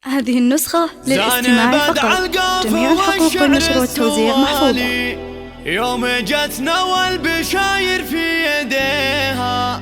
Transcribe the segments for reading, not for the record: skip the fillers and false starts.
هذه النسخة للاستماع فقط. جميع الحقوق والنشر والتوزيع محفوظة. يوم جت نوى البشاير في يديها،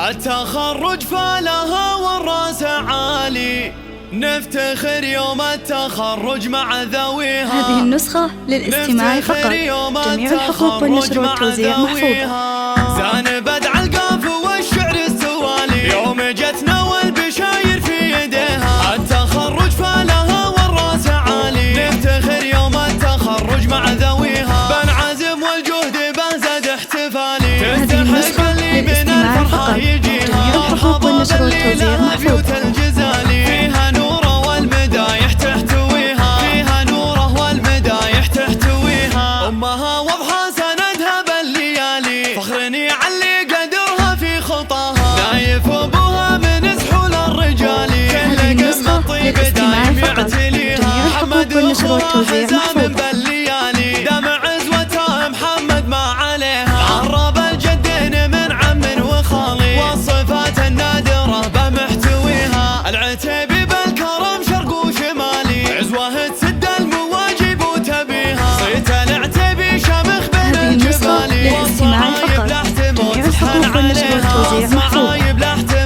التخرج فالها والراس عالي، نفتخر يوم التخرج مع ذويها. هذه النسخة للاستماع فقط. جميع الحقوق والنشر والتوزيع محفوظة. زان بدع القاف والشعر السوالي، يوم جت نوى البشاير في يديها، التخرج فالها والراس عالي، نفتخر يوم التخرج مع ذويها، بنعزم والجهد بنزد احتفالي، هذه النسخة للاستماع فقط. جميع الحقوق والنشر والتوزيع محفوظة. الجزالي فيها نوره والمدايح تحتويها، فيها نوره والمدايح تحتويها، امها واضحه سندها بالليالي، فخرني علي قدرها في خطاها، نايف ابوها من سحول الرجال، هذه النسخة للاستماع فقط. جميع الحقوق والنشر والتوزيع محفوظة. بالليالي دام عزوتها محمد ما عليها، عرب الجدين من عم وخالي، والصفات النادرة بمحتويها، العتيبي بالكرم شرق وشمالي، عزوه تسد المواجب وتبيها، صيت العتيبي شامخ بين الجبال، للاستماع فقط. جميع الحقوق والنشر والتوزيع محفوظة.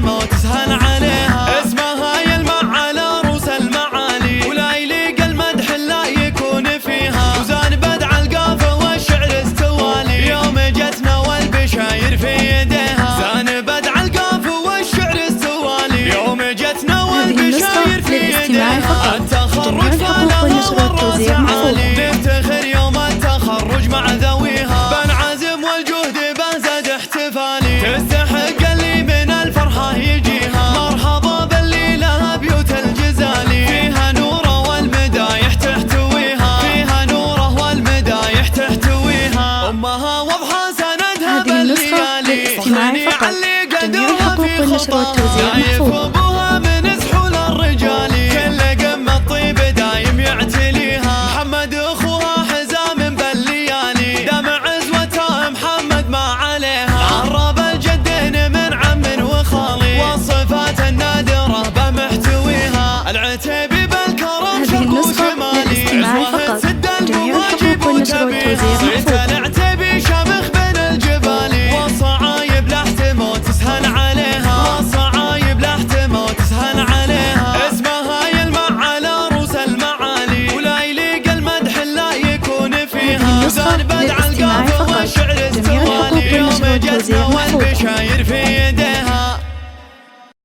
وتسهل عليها، اسمها يلمع على رؤوس المعالي، ولا يليق المدح لا يكون فيها، وزان بدع القافة والشعر استوالي، يوم جتنا والبشاير في يديها، زان بدع القافة والشعر استوالي، يوم جتنا والبشاير في يديها، التخرج فالها والراس عالي، نفتخر يوم التخرج مع ذويها، بنعزم والجهد بنزد احتفالي، تستحق اللي من الفرحة يجيها، مرحبا باللي لها بيوت الجزالي، فيها نوره والمدايح تحتويها، فيها نوره والمدايح تحتويها، امها واضحه سندها هذه النسخة للاستماع فقط. جميع الحقوق والنشر والتوزيع محفوظة. ابوها من سحول الرجال، كل قمه طيب دايم يعتليها، محمد اخوها حزام بالليالي، دام عزوتها محمد ما عليها، عرب الجدين من عم وخالي، والصفات النادره بمحتويها، العتيبي بالكرم هذه شرق النسخة وشمالي، للاستماع عزوه فقط. تسد جميع المواجب الحقوق والنشر والتوزيع وتبيها، محفوظة.